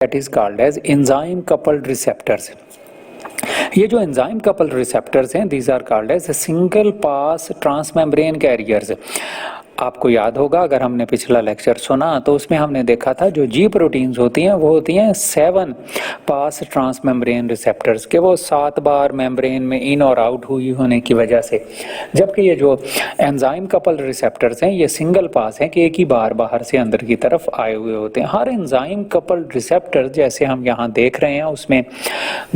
that is called as enzyme coupled receptors. ये जो enzyme coupled receptors हैं, these are called as single pass transmembrane carriers. आपको याद होगा, अगर हमने पिछला लेक्चर सुना तो उसमें हमने देखा था जो जी प्रोटीन्स होती हैं वो होती हैं 7 पास ट्रांसमेम्ब्रेन रिसेप्टर्स के, वो 7 बार मेम्ब्रेन में इन और आउट हुई होने की वजह से। जबकि ये जो एंजाइम कपल रिसेप्टर्स हैं ये सिंगल पास हैं कि एक ही बार बाहर से अंदर की तरफ आए हुए होते हैं। हर एंजाइम कपल रिसेप्टर जैसे हम यहाँ देख रहे हैं उसमें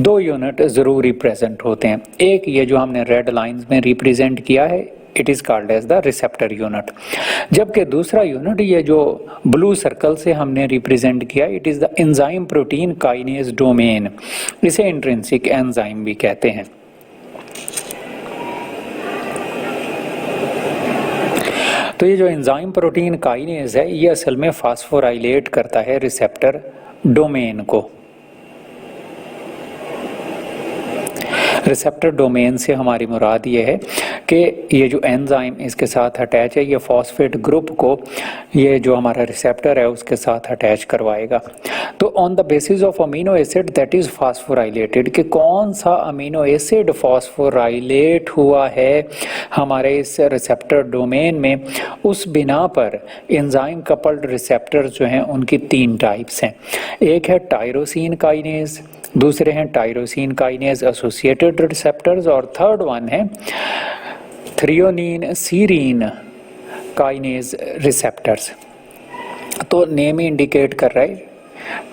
2 यूनिट जरूरी प्रेजेंट होते हैं। एक ये जो हमने रेड लाइंस में रिप्रेजेंट किया है, it is called as the receptor unit, जबकि दूसरा यूनिट ये जो ब्लू सर्कल से हमने रिप्रेजेंट किया, it is the enzyme protein kinase domain. इसे इंट्रिंसिक एंजाइम भी कहते हैं। तो ये जो एंजाइम प्रोटीन काइनेज है ये असल में फास्फोराइलेट करता है रिसेप्टर डोमेन को। रिसेप्टर डोमेन से हमारी मुराद ये है कि ये जो एंजाइम इसके साथ अटैच है, ये फॉस्फेट ग्रुप को ये जो हमारा रिसेप्टर है उसके साथ अटैच करवाएगा। तो on the basis of amino acid that is phosphorylated, कि कौन सा अमीनो एसिड फास्फोराइलेट हुआ है हमारे इस रिसेप्टर डोमेन में, उस बिना पर एंजाइम कपल्ड रिसेप्टर जो हैं उनकी 3 टाइप्स हैं। एक है टायरोसिन काइनेज, दूसरे हैं टायरोसिन काइनेज एसोसिएटेड रिसेप्टर्स, और थर्ड वन है थ्रियोनिन सीरीन काइनेज रिसेप्टर्स। तो नेम ही इंडिकेट कर रहा है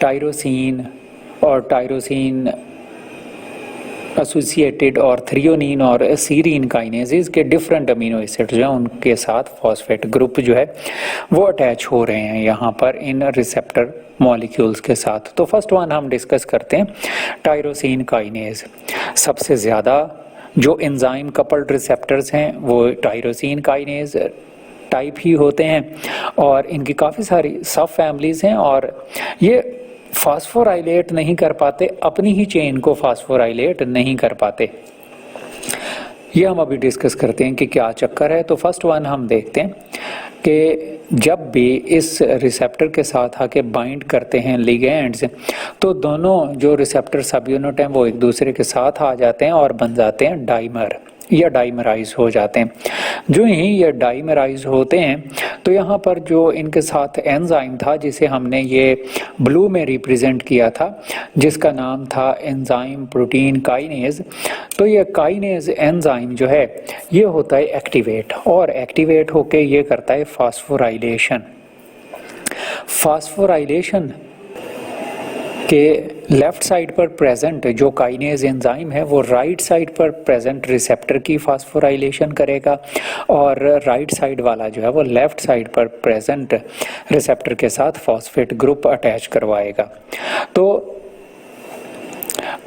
टायरोसिन और टायरोसिन एसोसिएटेड और थ्रियोनिन और सीरीन काइनेजेस के डिफरेंट अमीनो एसिड जो हैं उनके साथ फॉस्फेट ग्रुप जो है वो अटैच हो रहे हैं यहाँ पर इन रिसेप्टर मॉलिक्यूल्स के साथ। तो फर्स्ट वन हम डिस्कस करते हैं टायरोसिन काइनेज। सबसे ज़्यादा जो एंजाइम कपल्ड रिसेप्टर्स हैं वो टायरोसिन काइनेज टाइप ही होते हैं और इनकी काफ़ी सारी सब फैमिलीज़ हैं और ये फास्फोराइलेट नहीं कर पाते, अपनी ही चेन को फास्फोराइलेट नहीं कर पाते। ये हम अभी डिस्कस करते हैं कि क्या चक्कर है। तो फर्स्ट वन हम देखते हैं कि जब भी इस रिसेप्टर के साथ आके बाइंड करते हैं लिगेंड्स, तो दोनों जो रिसेप्टर सब यूनिट हैं वो एक दूसरे के साथ आ जाते हैं और बन जाते हैं डाइमर या डाइमराइज हो जाते हैं। जो ही ये डाइमराइज होते हैं तो यहाँ पर जो इनके साथ एंजाइम था जिसे हमने ये ब्लू में रिप्रेजेंट किया था जिसका नाम था एंजाइम प्रोटीन काइनेज, तो ये काइनेज एंजाइम जो है ये होता है एक्टिवेट और एक्टिवेट होके ये करता है फास्फोराइलेशन। फास्फोराइलेशन के लेफ्ट साइड पर प्रेजेंट जो काइनेज एंजाइम है वो राइट साइड पर प्रेजेंट रिसेप्टर की फास्फोराइलेशन करेगा और राइट साइड वाला जो है वो लेफ्ट साइड पर प्रेजेंट रिसेप्टर के साथ फॉस्फेट ग्रुप अटैच करवाएगा। तो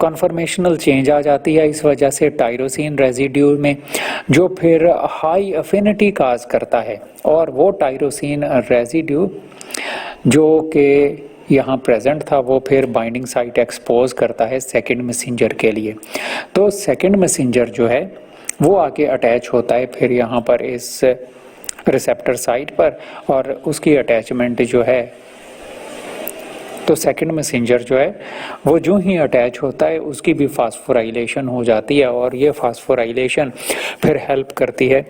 कॉन्फर्मेशनल चेंज आ जाती है इस वजह से टायरोसिन रेजिड्यू में, जो फिर हाई अफिनिटी काज करता है और वो टायरोसिन रेजिड्यू जो कि यहाँ प्रेजेंट था वो फिर बाइंडिंग साइट एक्सपोज करता है सेकंड मैसेंजर के लिए। तो सेकंड मैसेंजर जो है वो आके अटैच होता है फिर यहाँ पर इस रिसेप्टर साइट पर और उसकी अटैचमेंट जो है, तो सेकंड मैसेंजर जो है वो जो ही अटैच होता है उसकी भी फास्फोराइलेशन हो जाती है और ये फास्फोराइलेशन फिर हेल्प करती है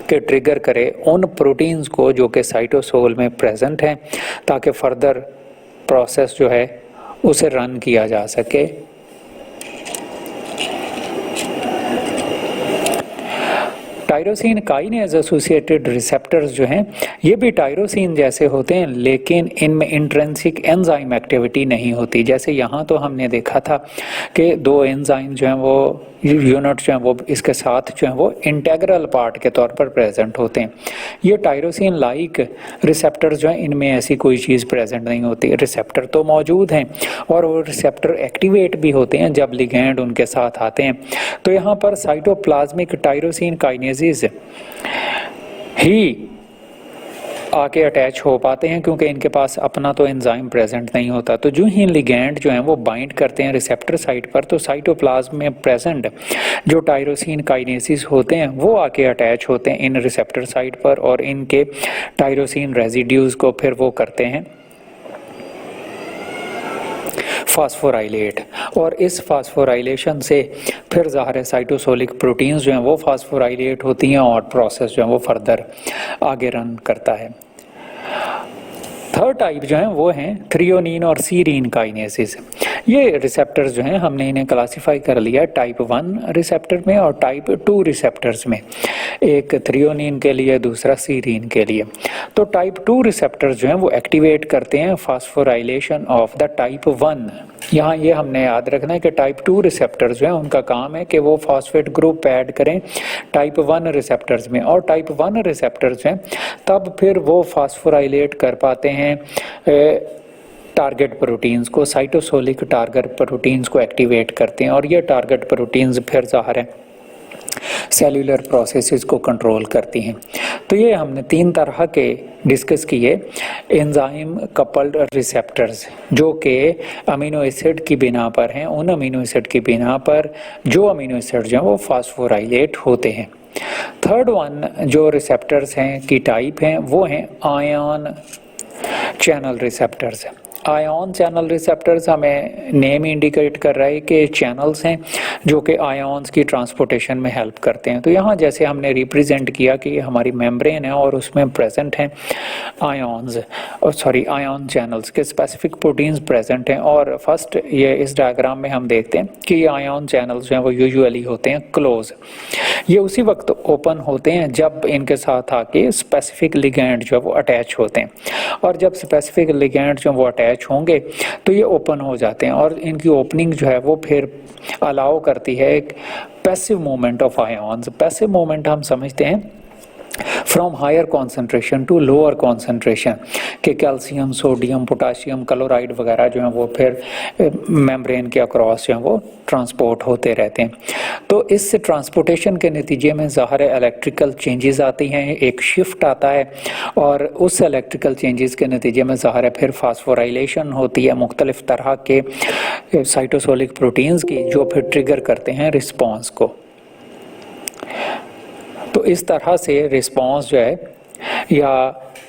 कि ट्रिगर करे उन प्रोटीन्स को जो कि साइटोसोल में प्रेजेंट हैं ताकि फर्दर प्रोसेस जो है उसे रन किया जा सके। टायरोसिन काइनेज एसोसिएटेड रिसेप्टर्स जो हैं ये भी टायरोसिन जैसे होते हैं लेकिन इनमें इंट्रिंसिक एंजाइम एक्टिविटी नहीं होती। जैसे यहाँ तो हमने देखा था कि 2 एंजाइम जो हैं वो यूनिट जो हैं वो इसके साथ जो हैं वो इंटेग्रल पार्ट के तौर पर प्रेजेंट होते हैं। ये टायरोसिन लाइक रिसेप्टर्स जो हैं इनमें ऐसी कोई चीज़ प्रेजेंट नहीं होती। रिसेप्टर तो मौजूद हैं और वो रिसेप्टर एक्टिवेट भी होते हैं जब लिगैंड उनके साथ आते हैं। तो यहाँ पर साइटोप्लाज्मिक टायरोसिन काइनेजेस ही आके अटैच हो पाते हैं क्योंकि इनके पास अपना तो एंजाइम प्रेजेंट नहीं होता। तो जो ही लिगैंड जो हैं वो बाइंड करते हैं रिसेप्टर साइट पर तो साइटोप्लाज्म में प्रेजेंट जो टायरोसिन काइनेसिस होते हैं वो आके अटैच होते हैं इन रिसेप्टर साइट पर और इनके टायरोसिन रेजिड्यूज को फिर वो करते हैं फास्फोराइलेट, और इस फास्फोराइलेशन से फिर ज़ाहिर है साइटोसोलिक प्रोटीन्स जो हैं वो फास्फोराइलेट होती हैं और प्रोसेस जो है वो फर्दर आगे रन करता है। थर्ड टाइप जो है वो हैं थ्रियोनीन और सीरीन काइनेसिस। ये रिसेप्टर्स जो हैं हमने इन्हें क्लासिफाई कर लिया टाइप 1 रिसेप्टर में और टाइप 2 रिसेप्टर्स में, एक थ्रियोनीन के लिए दूसरा सीरीन के लिए। तो टाइप 2 रिसेप्टर्स जो हैं वो एक्टिवेट करते हैं फास्फोराइलेशन ऑफ द टाइप 1। यहाँ ये हमने याद रखना है कि टाइप 2 रिसेप्टर्स जो हैं उनका काम है कि वो फॉस्फेट ग्रुप ऐड करें टाइप 1 रिसेप्टर्स में, और टाइप 1 रिसेप्टर्स हैं तब फिर वो फास्फोराइलेट कर पाते हैं टारगेट प्रोटीन्स को, साइटोसोलिक टारगेट प्रोटीन्स को एक्टिवेट करते हैं, और ये टारगेट प्रोटीन्स फिर ज़ाहिर है सेल्यूलर प्रोसेसेस को कंट्रोल करती हैं। तो ये हमने 3 तरह के डिस्कस किए एंजाइम कपल्ड रिसेप्टर्स, जो कि अमीनो एसिड की बिना पर हैं, उन अमीनो एसिड की बिना पर जो अमीनो एसिड जो हैं वो फास्फोराइलेट होते हैं। थर्ड वन जो रिसेप्टर्स हैं की टाइप हैं वो हैं ion channel receptors. Ion channel receptors हमें नेम इंडिकेट कर रहा है कि चैनल्स हैं जो कि आयन्स की ट्रांसपोर्टेशन में हेल्प करते हैं। तो यहाँ जैसे हमने रिप्रेजेंट किया कि ये हमारी मेम्ब्रेन है और उसमें प्रेजेंट हैं आयन चैनल्स के स्पेसिफिक प्रोटीन्स प्रेजेंट हैं, और फर्स्ट ये इस डायग्राम में हम देखते हैं कि ये आयन चैनल्स जो हैं वो यूजुअली होते हैं क्लोज। ये उसी वक्त ओपन होते हैं जब इनके साथ आके स्पेसिफिक लिगैंड जो है वो अटैच होते हैं, और जब स्पेसिफिक लिगैंड जो वो अटैच होंगे तो ये ओपन हो जाते हैं, और इनकी ओपनिंग जो है वो फिर अलाउ करती है एक passive movement of ions. Passive movement हम समझते हैं from higher concentration to lower concentration, के कैल्शियम, सोडियम, पोटाशियम, क्लोराइड वगैरह जो हैं वो फिर मेम्ब्रेन के अक्रॉस जो हैं वो ट्रांसपोर्ट होते रहते हैं। तो इस ट्रांसपोर्टेशन के नतीजे में ज़ाहिर है इलेक्ट्रिकल चेंजेस आती हैं, एक शिफ्ट आता है, और उस इलेक्ट्रिकल चेंजेस के नतीजे में ज़ाहिर है फिर फास्फोराइलेशन होती है मुख्तलिफ तरह के साइटोसोलिक प्रोटीन्स की, जो फिर ट्रिगर करते हैं रिस्पॉन्स को। तो इस तरह से रिस्पॉन्स जो है या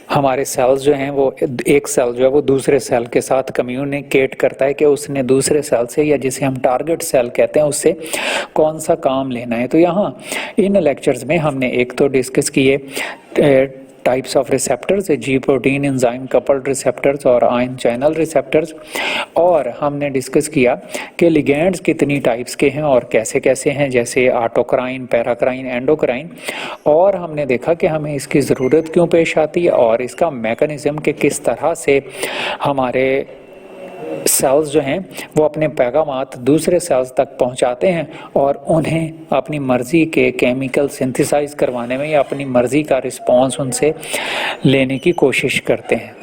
हमारे सेल्स जो हैं वो एक सेल जो है वो दूसरे सेल के साथ कम्युनिकेट करता है कि उसने दूसरे सेल से, या जिसे हम टारगेट सेल कहते हैं, उससे कौन सा काम लेना है। तो यहाँ इन लेक्चर्स में हमने एक तो डिस्कस किए types of receptors, ji protein enzyme coupled receptors और आयन चैनल रिसेप्टर्स, और हमने डिस्कस किया कि लिगैंड्स कितनी टाइप्स के हैं और कैसे कैसे हैं, जैसे ऑटोक्राइन, पैराक्राइन, एंडोक्राइन, और हमने देखा कि हमें इसकी ज़रूरत क्यों पेश आती है और इसका मैकेनिज्म के किस तरह से हमारे सेल्स जो हैं वो अपने पैगामात दूसरे सेल्स तक पहुंचाते हैं और उन्हें अपनी मर्जी के केमिकल सिंथेसाइज करवाने में या अपनी मर्जी का रिस्पॉन्स उनसे लेने की कोशिश करते हैं।